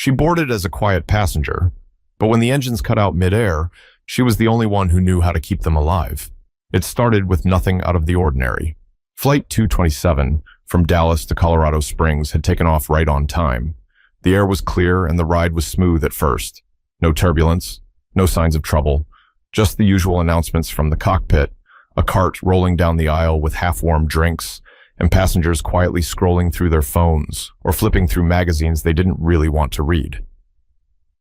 She boarded as a quiet passenger, but when the engines cut out midair, she was the only one who knew how to keep them alive. It started with nothing out of the ordinary. Flight 227 from Dallas to Colorado Springs had taken off right on time. The air was clear and the ride was smooth at first. No turbulence, no signs of trouble, just the usual announcements from the cockpit, a cart rolling down the aisle with half-warm drinks, and passengers quietly scrolling through their phones or flipping through magazines they didn't really want to read.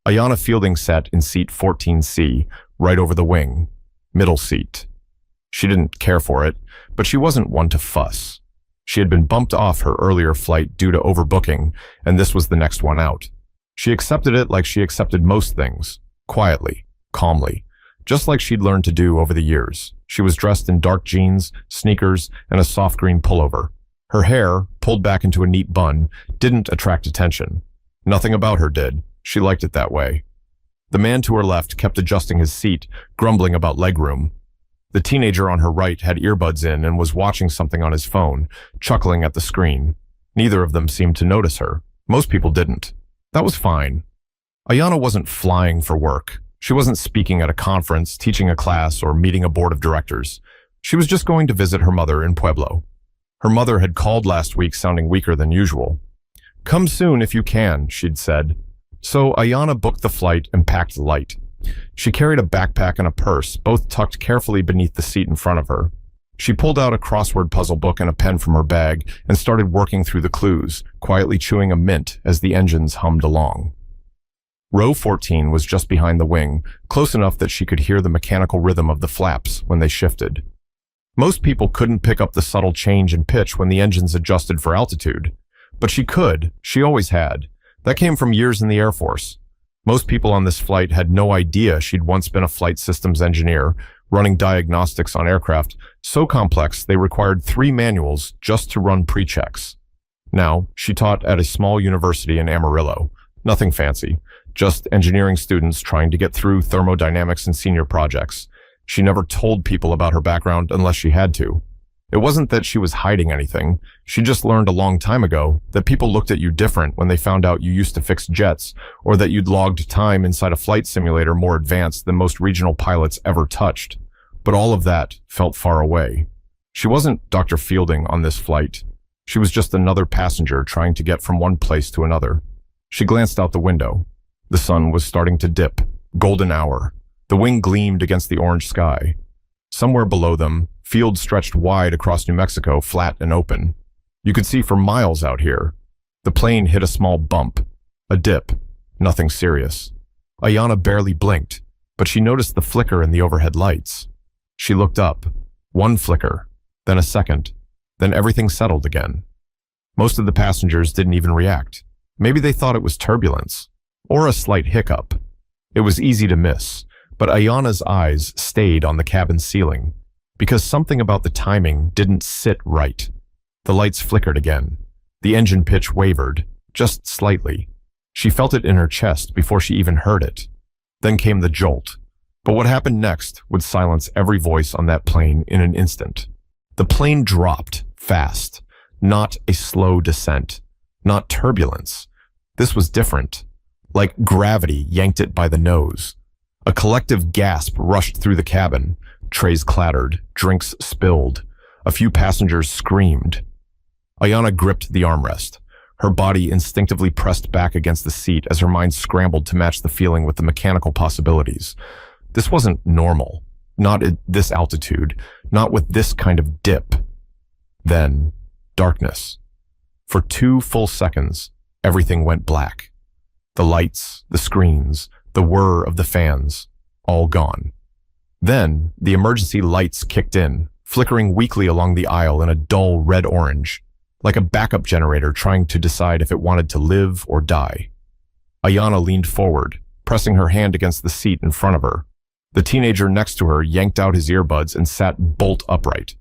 Ayanna Fielding sat in seat 14C, right over the wing, middle seat. She didn't care for it, but she wasn't one to fuss. She had been bumped off her earlier flight due to overbooking, and this was the next one out. She accepted it like she accepted most things, quietly, calmly, just like she'd learned to do over the years. She was dressed in dark jeans, sneakers, and a soft green pullover. Her hair, pulled back into a neat bun, didn't attract attention. Nothing about her did. She liked it that way. The man to her left kept adjusting his seat, grumbling about legroom. The teenager on her right had earbuds in and was watching something on his phone, chuckling at the screen. Neither of them seemed to notice her. Most people didn't. That was fine. Ayanna wasn't flying for work. She wasn't speaking at a conference, teaching a class, or meeting a board of directors. She was just going to visit her mother in Pueblo. Her mother had called last week sounding weaker than usual. "Come soon if you can," she'd said. So Ayanna booked the flight and packed light. She carried a backpack and a purse, both tucked carefully beneath the seat in front of her. She pulled out a crossword puzzle book and a pen from her bag and started working through the clues, quietly chewing a mint as the engines hummed along. Row 14 was just behind the wing, close enough that she could hear the mechanical rhythm of the flaps when they shifted. Most people couldn't pick up the subtle change in pitch when the engines adjusted for altitude. But she could. She always had. That came from years in the Air Force. Most people on this flight had no idea she'd once been a flight systems engineer, running diagnostics on aircraft so complex they required 3 manuals just to run pre-checks. Now, she taught at a small university in Amarillo. Nothing fancy, just engineering students trying to get through thermodynamics and senior projects. She never told people about her background unless she had to. It wasn't that she was hiding anything. She just learned a long time ago that people looked at you different when they found out you used to fix jets, or that you'd logged time inside a flight simulator more advanced than most regional pilots ever touched. But all of that felt far away. She wasn't Dr. Fielding on this flight. She was just another passenger trying to get from one place to another. She glanced out the window. The sun was starting to dip. Golden hour. The wing gleamed against the orange sky. Somewhere below them, fields stretched wide across New Mexico, flat and open. You could see for miles out here. The plane hit a small bump. A dip. Nothing serious. Ayanna barely blinked, but she noticed the flicker in the overhead lights. She looked up. One flicker, then a second, then everything settled again. Most of the passengers didn't even react. Maybe they thought it was turbulence, or a slight hiccup. It was easy to miss, but Ayanna's eyes stayed on the cabin ceiling, because something about the timing didn't sit right. The lights flickered again. The engine pitch wavered, just slightly. She felt it in her chest before she even heard it. Then came the jolt. But what happened next would silence every voice on that plane in an instant. The plane dropped, fast. Not a slow descent. Not turbulence. This was different. Like gravity yanked it by the nose. A collective gasp rushed through the cabin. Trays clattered, drinks spilled. A few passengers screamed. Ayanna gripped the armrest. Her body instinctively pressed back against the seat as her mind scrambled to match the feeling with the mechanical possibilities. This wasn't normal. Not at this altitude. Not with this kind of dip. Then, darkness. For 2 full seconds, everything went black. The lights, the screens, the whir of the fans, all gone. Then, the emergency lights kicked in, flickering weakly along the aisle in a dull red-orange, like a backup generator trying to decide if it wanted to live or die. Ayanna leaned forward, pressing her hand against the seat in front of her. The teenager next to her yanked out his earbuds and sat bolt upright.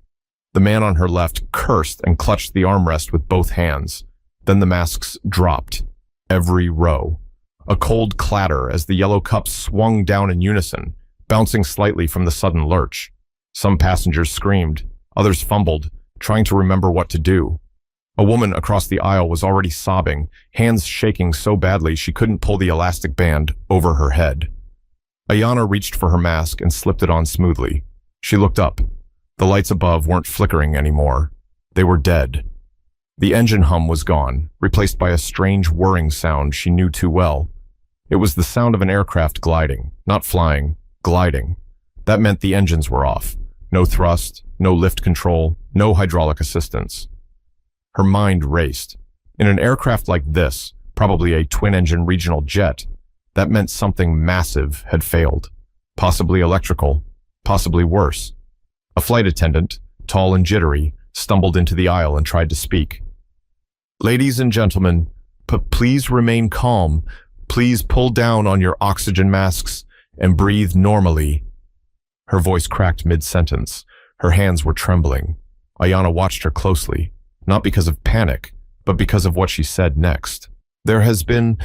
The man on her left cursed and clutched the armrest with both hands. Then the masks dropped. Every row. A cold clatter as the yellow cups swung down in unison, bouncing slightly from the sudden lurch. Some passengers screamed. Others fumbled, trying to remember what to do. A woman across the aisle was already sobbing, hands shaking so badly she couldn't pull the elastic band over her head. Ayanna reached for her mask and slipped it on smoothly. She looked up. The lights above weren't flickering anymore. They were dead. The engine hum was gone, replaced by a strange whirring sound she knew too well. It was the sound of an aircraft gliding, not flying, gliding. That meant the engines were off. No thrust, no lift control, no hydraulic assistance. Her mind raced. In an aircraft like this, probably a twin-engine regional jet, that meant something massive had failed. Possibly electrical, possibly worse. A flight attendant, tall and jittery, stumbled into the aisle and tried to speak. "Ladies and gentlemen, please remain calm. Please pull down on your oxygen masks and breathe normally." Her voice cracked mid-sentence. Her hands were trembling. Ayanna watched her closely, not because of panic, but because of what she said next. "There has been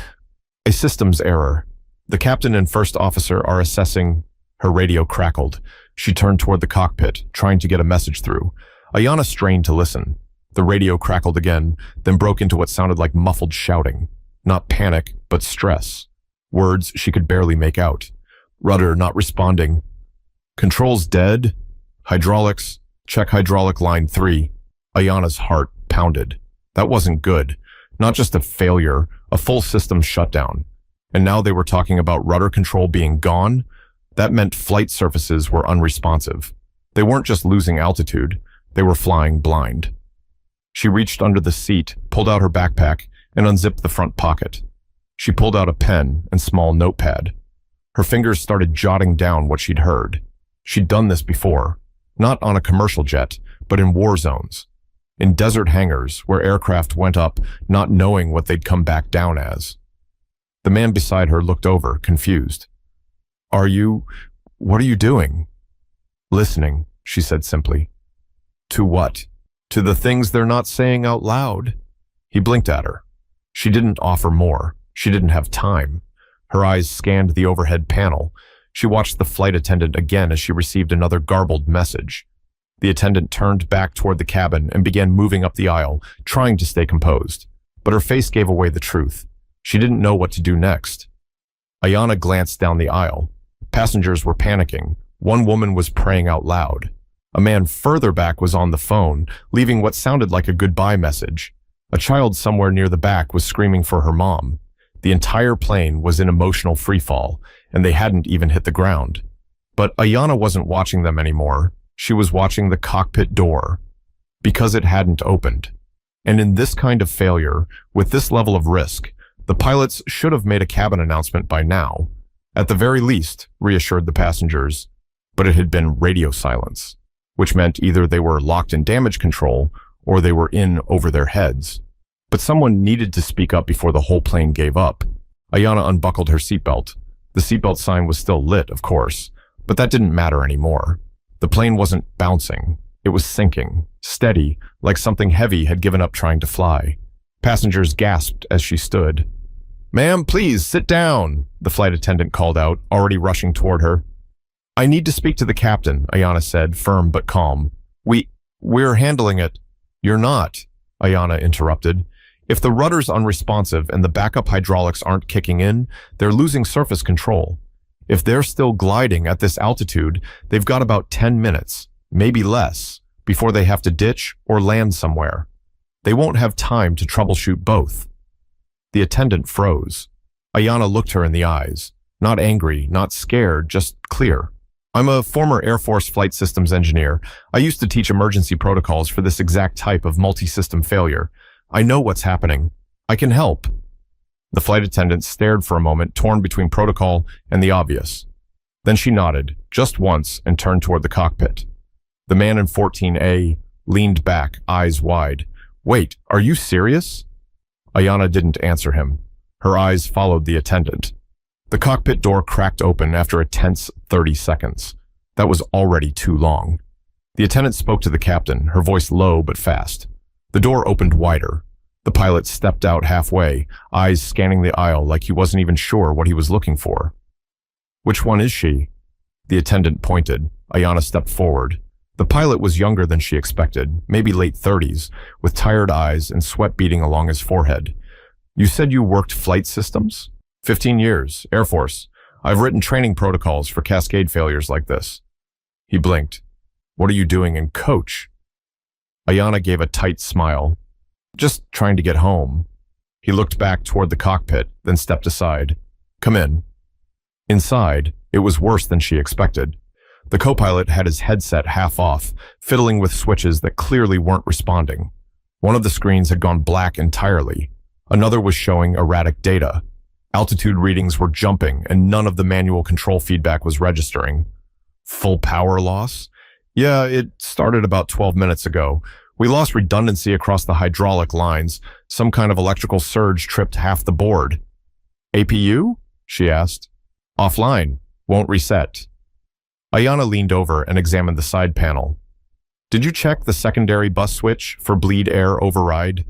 a systems error. The captain and first officer are assessing." Her radio crackled. She turned toward the cockpit, trying to get a message through. Ayanna strained to listen. The radio crackled again, then broke into what sounded like muffled shouting. Not panic, but stress. Words she could barely make out. "Rudder not responding. Controls dead. Hydraulics, check hydraulic line 3. Ayanna's heart pounded. That wasn't good. Not just a failure, a full system shutdown. And now they were talking about rudder control being gone? That meant flight surfaces were unresponsive. They weren't just losing altitude, they were flying blind. She reached under the seat, pulled out her backpack, and unzipped the front pocket. She pulled out a pen and small notepad. Her fingers started jotting down what she'd heard. She'd done this before, not on a commercial jet, but in war zones. In desert hangars where aircraft went up not knowing what they'd come back down as. The man beside her looked over, confused. What are you doing?" "Listening," she said simply. "To what?" "To the things they're not saying out loud." He blinked at her. She didn't offer more. She didn't have time. Her eyes scanned the overhead panel. She watched the flight attendant again as she received another garbled message. The attendant turned back toward the cabin and began moving up the aisle, trying to stay composed. But her face gave away the truth. She didn't know what to do next. Ayanna glanced down the aisle. Passengers were panicking. One woman was praying out loud. A man further back was on the phone, leaving what sounded like a goodbye message. A child somewhere near the back was screaming for her mom. The entire plane was in emotional freefall, and they hadn't even hit the ground. But Ayanna wasn't watching them anymore. She was watching the cockpit door, because it hadn't opened. And in this kind of failure, with this level of risk, the pilots should have made a cabin announcement by now. At the very least, reassured the passengers, but it had been radio silence, which meant either they were locked in damage control or they were in over their heads. But someone needed to speak up before the whole plane gave up. Ayanna unbuckled her seatbelt. The seatbelt sign was still lit, of course, but that didn't matter anymore. The plane wasn't bouncing. It was sinking, steady, like something heavy had given up trying to fly. Passengers gasped as she stood. "Ma'am, please, sit down," the flight attendant called out, already rushing toward her. "I need to speak to the captain," Ayanna said, firm but calm. We're handling it." "You're not," Ayanna interrupted. "If the rudder's unresponsive and the backup hydraulics aren't kicking in, they're losing surface control. If they're still gliding at this altitude, they've got about 10 minutes, maybe less, before they have to ditch or land somewhere. They won't have time to troubleshoot both." The attendant froze. Ayanna looked her in the eyes. Not angry, not scared, just clear. "I'm a former Air Force flight systems engineer. I used to teach emergency protocols for this exact type of multi-system failure. I know what's happening. I can help." The flight attendant stared for a moment, torn between protocol and the obvious. Then she nodded, just once, and turned toward the cockpit. The man in 14A leaned back, eyes wide. "Wait, are you serious?" Ayanna didn't answer him. Her eyes followed the attendant. The cockpit door cracked open after a tense 30 seconds. That was already too long. The attendant spoke to the captain, her voice low but fast. The door opened wider. The pilot stepped out halfway, eyes scanning the aisle like he wasn't even sure what he was looking for. "Which one is she?" The attendant pointed. Ayanna stepped forward. The pilot was younger than she expected, maybe late 30s, with tired eyes and sweat beading along his forehead. You said you worked flight systems? 15 years, Air Force. I've written training protocols for cascade failures like this. He blinked. What are you doing in coach? Ayanna gave a tight smile. Just trying to get home. He looked back toward the cockpit, then stepped aside. Come in. Inside, it was worse than she expected. The co-pilot had his headset half off, fiddling with switches that clearly weren't responding. One of the screens had gone black entirely. Another was showing erratic data. Altitude readings were jumping, and none of the manual control feedback was registering. Full power loss? Yeah, it started about 12 minutes ago. We lost redundancy across the hydraulic lines. Some kind of electrical surge tripped half the board. APU? She asked. Offline. Won't reset. Ayanna leaned over and examined the side panel. Did you check the secondary bus switch for bleed air override?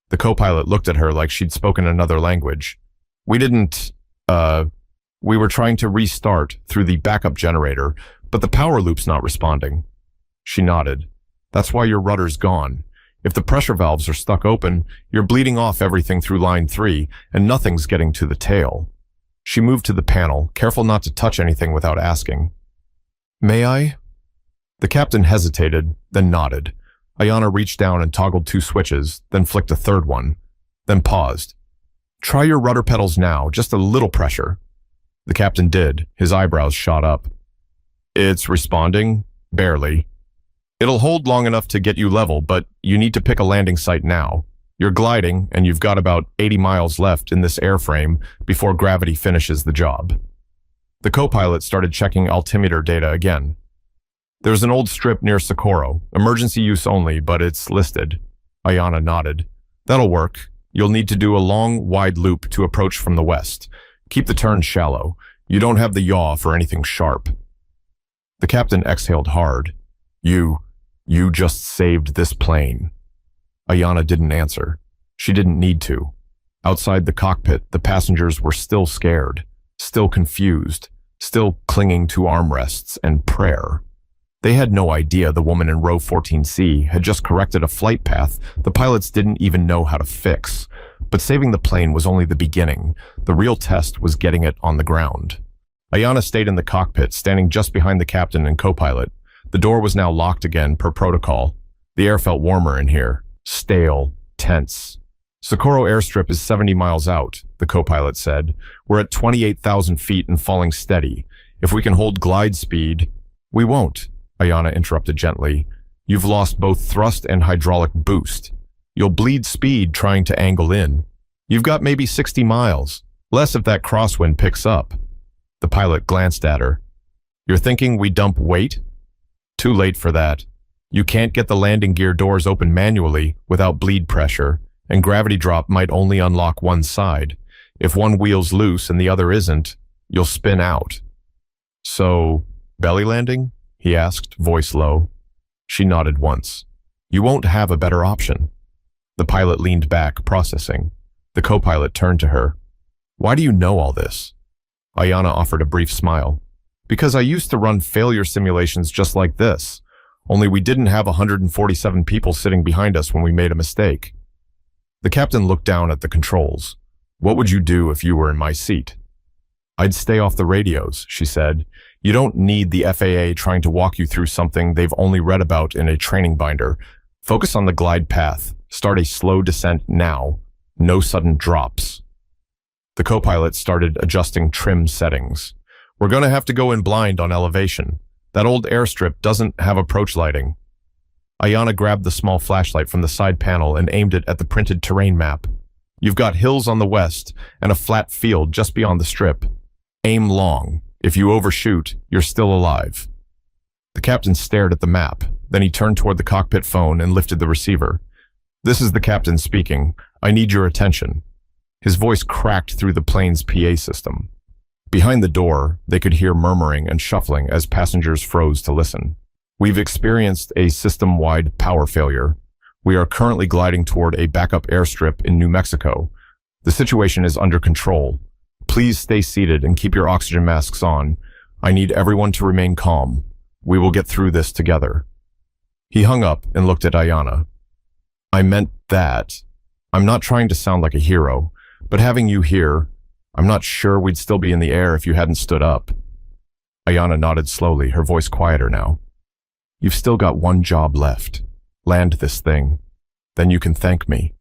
The co-pilot looked at her like she'd spoken another language. We didn't, we were trying to restart through the backup generator, but the power loop's not responding. She nodded. That's why your rudder's gone. If the pressure valves are stuck open, you're bleeding off everything through line 3, and nothing's getting to the tail. She moved to the panel, careful not to touch anything without asking. May I? The captain hesitated, then nodded. Ayanna reached down and toggled 2 switches, then flicked a third one, then paused. Try your rudder pedals now, just a little pressure. The captain did. His eyebrows shot up. It's responding? Barely. It'll hold long enough to get you level, but you need to pick a landing site now. You're gliding, and you've got about 80 miles left in this airframe before gravity finishes the job. The co-pilot started checking altimeter data again. There's an old strip near Socorro, emergency use only, but it's listed. Ayanna nodded. That'll work. You'll need to do a long, wide loop to approach from the west. Keep the turn shallow. You don't have the yaw for anything sharp. The captain exhaled hard. You just saved this plane. Ayanna didn't answer. She didn't need to. Outside the cockpit, the passengers were still scared, still confused, still clinging to armrests and prayer. They had no idea the woman in row 14C had just corrected a flight path the pilots didn't even know how to fix. But saving the plane was only the beginning. The real test was getting it on the ground. Ayanna stayed in the cockpit, standing just behind the captain and co-pilot. The door was now locked again per protocol. The air felt warmer in here. Stale. Tense. Socorro airstrip is 70 miles out, the co-pilot said. We're at 28,000 feet and falling steady. If we can hold glide speed... We won't, Ayanna interrupted gently. You've lost both thrust and hydraulic boost. You'll bleed speed trying to angle in. You've got maybe 60 miles. Less if that crosswind picks up. The pilot glanced at her. You're thinking we dump weight? Too late for that. You can't get the landing gear doors open manually without bleed pressure, and gravity drop might only unlock one side. If one wheel's loose and the other isn't, you'll spin out. So, belly landing? He asked, voice low. She nodded once. You won't have a better option. The pilot leaned back, processing. The co-pilot turned to her. Why do you know all this? Ayanna offered a brief smile. Because I used to run failure simulations just like this. Only we didn't have 147 people sitting behind us when we made a mistake. The captain looked down at the controls. What would you do if you were in my seat? I'd stay off the radios, she said. You don't need the FAA trying to walk you through something they've only read about in a training binder. Focus on the glide path. Start a slow descent now. No sudden drops. The co-pilot started adjusting trim settings. We're going to have to go in blind on elevation. That old airstrip doesn't have approach lighting. Ayanna grabbed the small flashlight from the side panel and aimed it at the printed terrain map. You've got hills on the west and a flat field just beyond the strip. Aim long. If you overshoot, you're still alive. The captain stared at the map. Then he turned toward the cockpit phone and lifted the receiver. This is the captain speaking. I need your attention. His voice cracked through the plane's PA system. Behind the door, they could hear murmuring and shuffling as passengers froze to listen. We've experienced a system-wide power failure. We are currently gliding toward a backup airstrip in New Mexico. The situation is under control. Please stay seated and keep your oxygen masks on. I need everyone to remain calm. We will get through this together. He hung up and looked at Ayanna. I meant that. I'm not trying to sound like a hero, but having you here, I'm not sure we'd still be in the air if you hadn't stood up. Ayanna nodded slowly, her voice quieter now. You've still got one job left. Land this thing. Then you can thank me.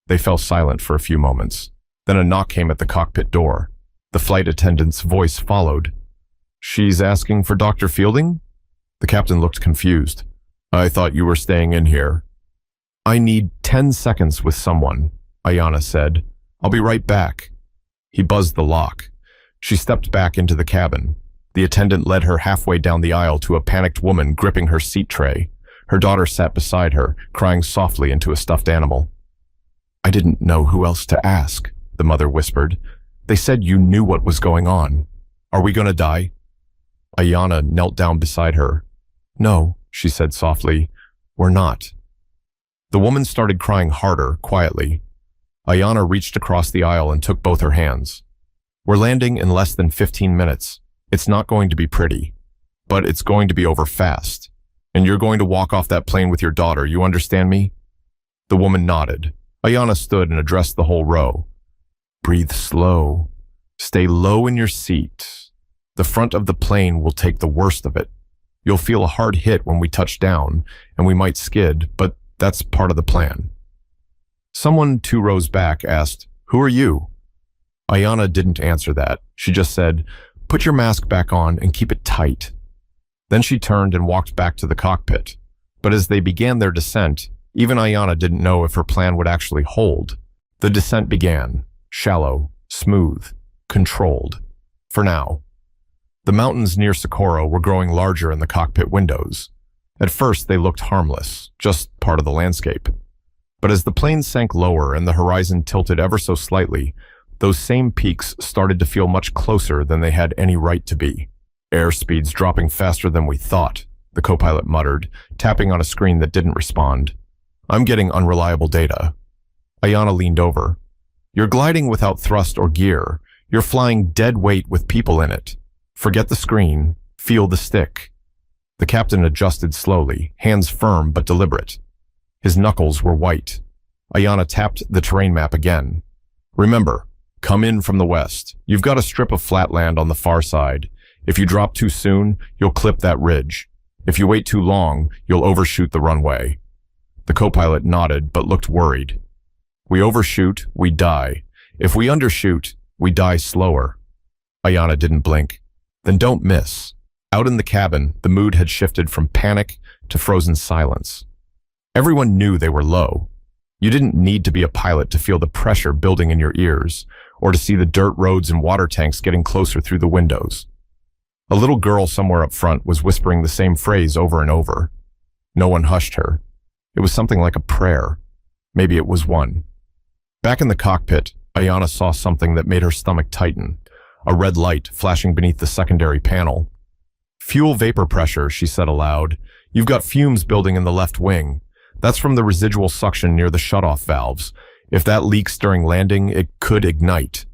They fell silent for a few moments. Then a knock came at the cockpit door. The flight attendant's voice followed. She's asking for Dr. Fielding? The captain looked confused. I thought you were staying in here. I need 10 seconds with someone, Ayanna said. I'll be right back. He buzzed the lock. She stepped back into the cabin. The attendant led her halfway down the aisle to a panicked woman gripping her seat tray. Her daughter sat beside her, crying softly into a stuffed animal. I didn't know who else to ask, the mother whispered. They said you knew what was going on. Are we going to die? Ayanna knelt down beside her. No, she said softly. We're not. The woman started crying harder, quietly. Ayanna reached across the aisle and took both her hands. We're landing in less than 15 minutes. It's not going to be pretty, but it's going to be over fast. And you're going to walk off that plane with your daughter, you understand me? The woman nodded. Ayanna stood and addressed the whole row. Breathe slow. Stay low in your seat. The front of the plane will take the worst of it. You'll feel a hard hit when we touch down, and we might skid, but that's part of the plan. Someone 2 rows back asked, Who are you? Ayanna didn't answer that. She just said, Put your mask back on and keep it tight. Then she turned and walked back to the cockpit. But as they began their descent, even Ayanna didn't know if her plan would actually hold. The descent began, shallow, smooth, controlled. For now. The mountains near Socorro were growing larger in the cockpit windows. At first, they looked harmless, just part of the landscape. But as the plane sank lower and the horizon tilted ever so slightly, those same peaks started to feel much closer than they had any right to be. Airspeed's dropping faster than we thought, the co-pilot muttered, tapping on a screen that didn't respond. I'm getting unreliable data. Ayanna leaned over. You're gliding without thrust or gear. You're flying dead weight with people in it. Forget the screen. Feel the stick. The captain adjusted slowly, hands firm but deliberate. His knuckles were white. Ayanna tapped the terrain map again. Remember, come in from the west. You've got a strip of flat land on the far side. If you drop too soon, you'll clip that ridge. If you wait too long, you'll overshoot the runway. The co-pilot nodded but looked worried. We overshoot, we die. If we undershoot, we die slower. Ayanna didn't blink. Then don't miss. Out in the cabin, the mood had shifted from panic to frozen silence. Everyone knew they were low. You didn't need to be a pilot to feel the pressure building in your ears, or to see the dirt roads and water tanks getting closer through the windows. A little girl somewhere up front was whispering the same phrase over and over. No one hushed her. It was something like a prayer. Maybe it was one. Back in the cockpit, Ayanna saw something that made her stomach tighten. A red light flashing beneath the secondary panel. Fuel vapor pressure, she said aloud. You've got fumes building in the left wing. That's from the residual suction near the shutoff valves. If that leaks during landing, it could ignite.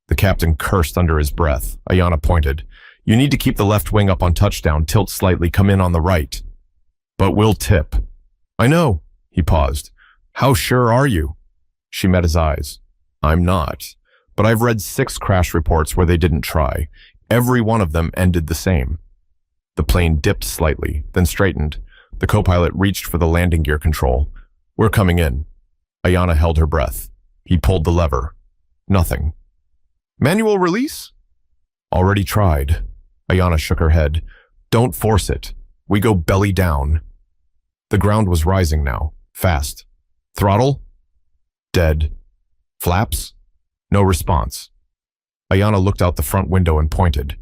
The captain cursed under his breath. Ayanna pointed. You need to keep the left wing up on touchdown, tilt slightly, come in on the right. But we'll tip. I know. He paused. How sure are you? She met his eyes. I'm not. But I've read 6 crash reports where they didn't try. Every one of them ended the same. The plane dipped slightly, then straightened. The co-pilot reached for the landing gear control. We're coming in. Ayanna held her breath. He pulled the lever. Nothing. Manual release? Already tried. Ayanna shook her head. Don't force it. We go belly down. The ground was rising now, fast. Throttle? Dead. Flaps? No response. Ayanna looked out the front window and pointed.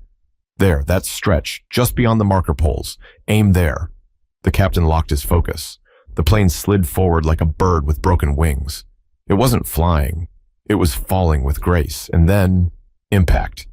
There, that stretch, just beyond the marker poles. Aim there. The captain locked his focus. The plane slid forward like a bird with broken wings. It wasn't flying. It was falling with grace, and then impact.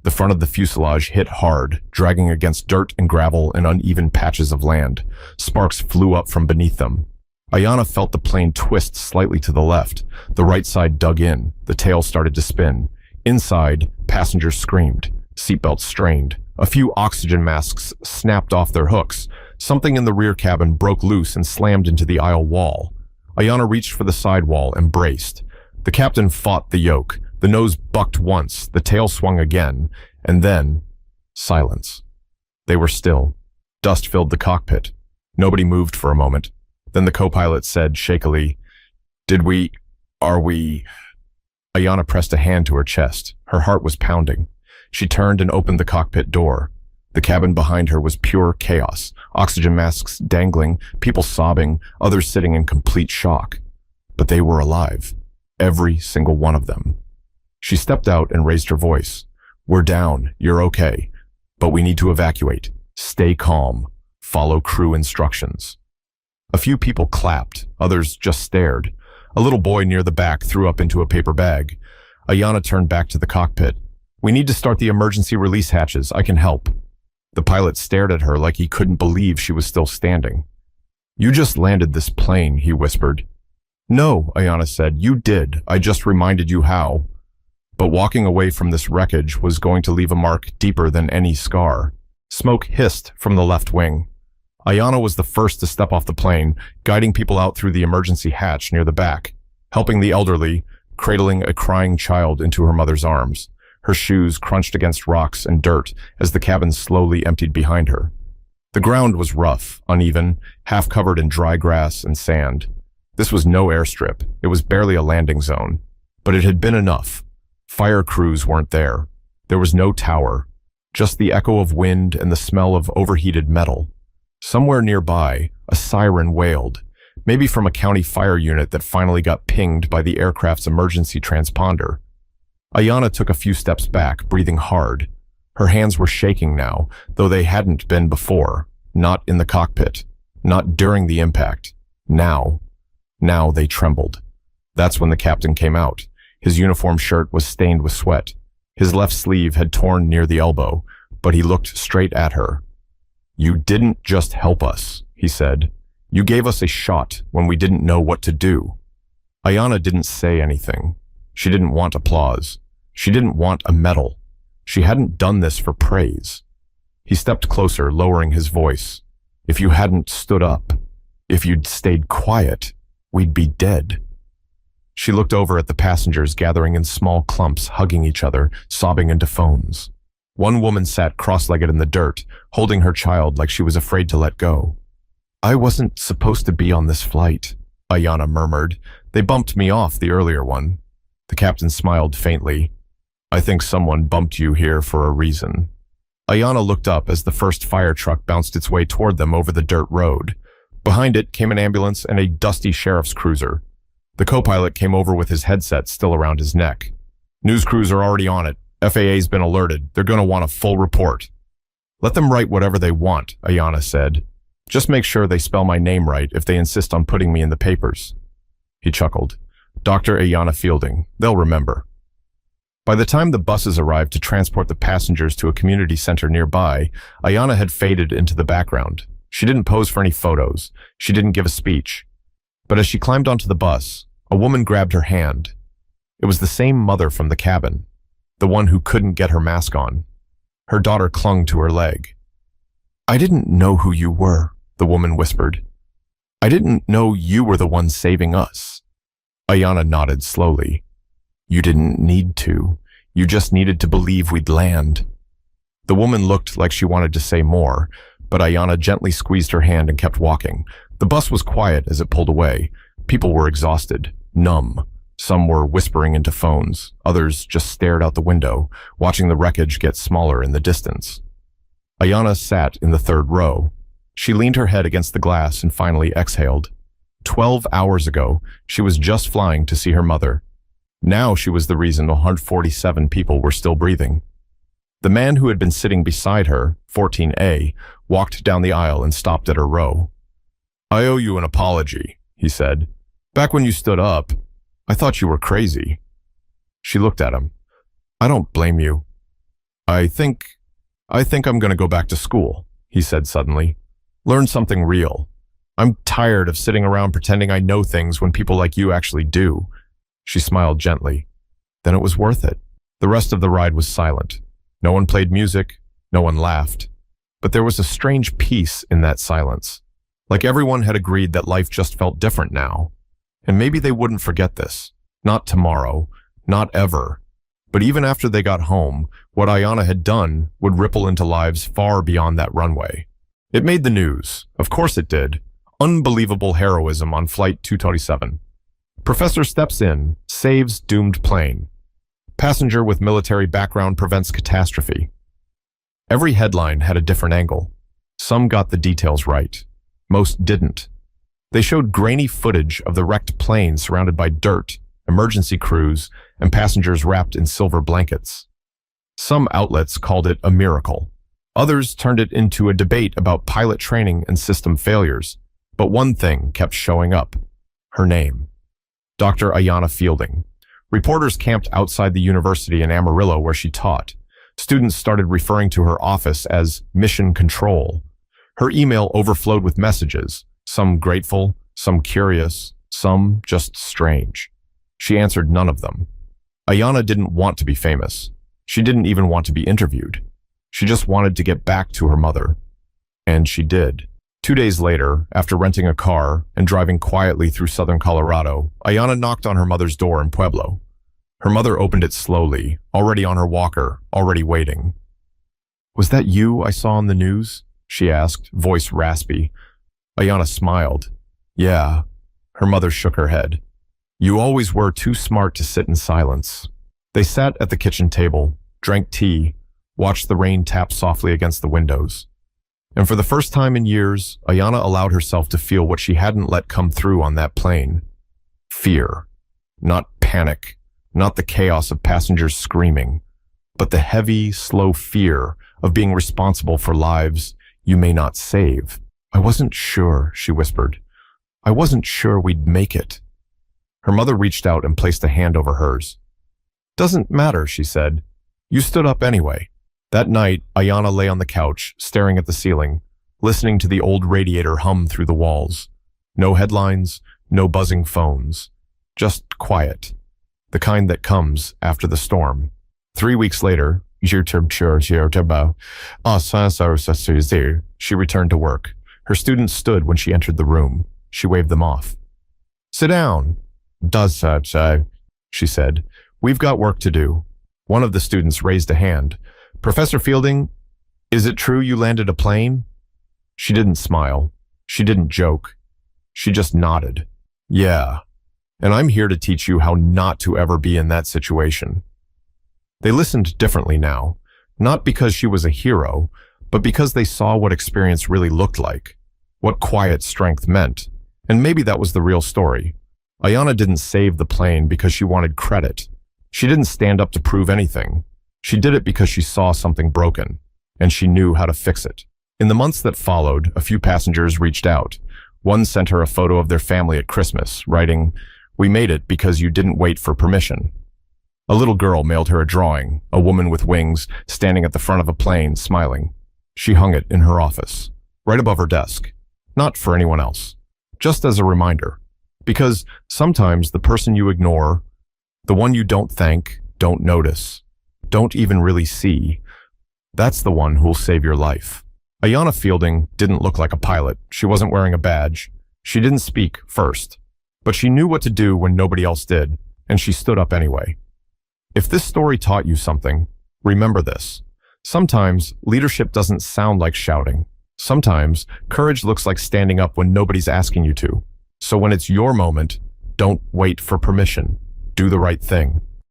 The front of the fuselage hit hard, dragging against dirt and gravel and uneven patches of land. Sparks flew up from beneath them. Ayanna felt the plane twist slightly to the left. The right side dug in. The tail started to spin. Inside, passengers screamed. Seatbelts strained. A few oxygen masks snapped off their hooks. Something in the rear cabin broke loose and slammed into the aisle wall. Ayanna reached for the side wall and braced. The captain fought the yoke. The nose bucked once, the tail swung again, and then silence. They were still. Dust filled the cockpit. Nobody moved for a moment. Then the co-pilot said shakily, Are we... Ayanna pressed a hand to her chest. Her heart was pounding. She turned and opened the cockpit door. The cabin behind her was pure chaos. Oxygen masks dangling, people sobbing, others sitting in complete shock. But they were alive. Every single one of them. She stepped out and raised her voice. We're down. You're okay. But we need to evacuate. Stay calm. Follow crew instructions. A few people clapped. Others just stared. A little boy near the back threw up into a paper bag. Ayanna turned back to the cockpit. We need to start the emergency release hatches. I can help. The pilot stared at her like he couldn't believe she was still standing. You just landed this plane, he whispered. No, Ayanna said. You did. I just reminded you how. But walking away from this wreckage was going to leave a mark deeper than any scar. Smoke hissed from the left wing. Ayanna was the first to step off the plane, guiding people out through the emergency hatch near the back, helping the elderly, cradling a crying child into her mother's arms. Her shoes crunched against rocks and dirt as the cabin slowly emptied behind her. The ground was rough, uneven, half covered in dry grass and sand. This was no airstrip. It was barely a landing zone. But it had been enough. Fire crews weren't there. There was no tower, just the echo of wind and the smell of overheated metal. Somewhere nearby, a siren wailed, maybe from a county fire unit that finally got pinged by the aircraft's emergency transponder. Ayanna took a few steps back, breathing hard. Her hands were shaking now, though they hadn't been before. Not in the cockpit. Not during the impact. Now they trembled. That's when the captain came out. His uniform shirt was stained with sweat. His left sleeve had torn near the elbow, but he looked straight at her. You didn't just help us, he said. You gave us a shot when we didn't know what to do. Ayanna didn't say anything. She didn't want applause. She didn't want a medal. She hadn't done this for praise. He stepped closer, lowering his voice. If you hadn't stood up, if you'd stayed quiet, we'd be dead. She looked over at the passengers gathering in small clumps, hugging each other, sobbing into phones. One woman sat cross-legged in the dirt, holding her child like she was afraid to let go. I wasn't supposed to be on this flight, Ayanna murmured. They bumped me off the earlier one. The captain smiled faintly. I think someone bumped you here for a reason. Ayanna looked up as the first fire truck bounced its way toward them over the dirt road. Behind it came an ambulance and a dusty sheriff's cruiser. The co-pilot came over with his headset still around his neck. News crews are already on it. FAA's been alerted. They're going to want a full report. Let them write whatever they want, Ayanna said. Just make sure they spell my name right if they insist on putting me in the papers. He chuckled. Dr. Ayanna Fielding. They'll remember. By the time the buses arrived to transport the passengers to a community center nearby, Ayanna had faded into the background. She didn't pose for any photos. She didn't give a speech. But as she climbed onto the bus, a woman grabbed her hand. It was the same mother from the cabin, the one who couldn't get her mask on. Her daughter clung to her leg. I didn't know who you were, the woman whispered. I didn't know you were the one saving us. Ayanna nodded slowly. You didn't need to. You just needed to believe we'd land. The woman looked like she wanted to say more, but Ayanna gently squeezed her hand and kept walking. The bus was quiet as it pulled away. People were exhausted, numb. Some were whispering into phones. Others just stared out the window, watching the wreckage get smaller in the distance. Ayanna sat in the third row. She leaned her head against the glass and finally exhaled. 12 hours ago, she was just flying to see her mother. Now she was the reason 147 people were still breathing. The man who had been sitting beside her, 14A, walked down the aisle and stopped at her row. I owe you an apology, he said. Back when you stood up, I thought you were crazy. She looked at him. I don't blame you. I think I'm going to go back to school, he said suddenly. Learn something real. I'm tired of sitting around pretending I know things when people like you actually do. She smiled gently. Then it was worth it. The rest of the ride was silent. No one played music. No one laughed. But there was a strange peace in that silence. Like everyone had agreed that life just felt different now. And maybe they wouldn't forget this. Not tomorrow, not ever. But even after they got home, what Ayanna had done would ripple into lives far beyond that runway. It made the news. Of course it did. Unbelievable heroism on Flight 227. Professor steps in, saves doomed plane. Passenger with military background prevents catastrophe. Every headline had a different angle. Some got the details right. Most didn't. They showed grainy footage of the wrecked plane surrounded by dirt, emergency crews, and passengers wrapped in silver blankets. Some outlets called it a miracle. Others turned it into a debate about pilot training and system failures. But one thing kept showing up. Her name. Dr. Ayanna Fielding. Reporters camped outside the university in Amarillo where she taught. Students started referring to her office as Mission Control. Her email overflowed with messages, some grateful, some curious, some just strange. She answered none of them. Ayanna didn't want to be famous. She didn't even want to be interviewed. She just wanted to get back to her mother. And she did. 2 days later, after renting a car and driving quietly through southern Colorado, Ayanna knocked on her mother's door in Pueblo. Her mother opened it slowly, already on her walker, already waiting. "Was that you I saw on the news?" she asked, voice raspy. Ayanna smiled. "Yeah." Her mother shook her head. "You always were too smart to sit in silence." They sat at the kitchen table, drank tea, watched the rain tap softly against the windows. And for the first time in years, Ayanna allowed herself to feel what she hadn't let come through on that plane. Fear. Not panic, not the chaos of passengers screaming, but the heavy, slow fear of being responsible for lives you may not save. "I wasn't sure," she whispered. "I wasn't sure we'd make it." Her mother reached out and placed a hand over hers. "Doesn't matter," she said. "You stood up anyway." That night, Ayanna lay on the couch, staring at the ceiling, listening to the old radiator hum through the walls. No headlines, no buzzing phones. Just quiet. The kind that comes after the storm. 3 weeks later, she returned to work. Her students stood when she entered the room. She waved them off. "Sit down." She said. "We've got work to do." One of the students raised a hand. "Professor Fielding, is it true you landed a plane?" She didn't smile. She didn't joke. She just nodded. "Yeah. And I'm here to teach you how not to ever be in that situation." They listened differently now, not because she was a hero, but because they saw what experience really looked like, what quiet strength meant. And maybe that was the real story. Ayanna didn't save the plane because she wanted credit. She didn't stand up to prove anything. She did it because she saw something broken, and she knew how to fix it. In the months that followed, a few passengers reached out. One sent her a photo of their family at Christmas, writing, "We made it because you didn't wait for permission." A little girl mailed her a drawing, a woman with wings standing at the front of a plane, smiling. She hung it in her office, right above her desk. Not for anyone else, just as a reminder. Because sometimes the person you ignore, the one you don't thank, don't notice, don't even really see, that's the one who'll save your life. Ayanna Fielding didn't look like a pilot. She wasn't wearing a badge. She didn't speak first. But she knew what to do when nobody else did, and she stood up anyway. If this story taught you something, remember this. Sometimes leadership doesn't sound like shouting. Sometimes courage looks like standing up when nobody's asking you to. So when it's your moment, don't wait for permission. Do the right thing.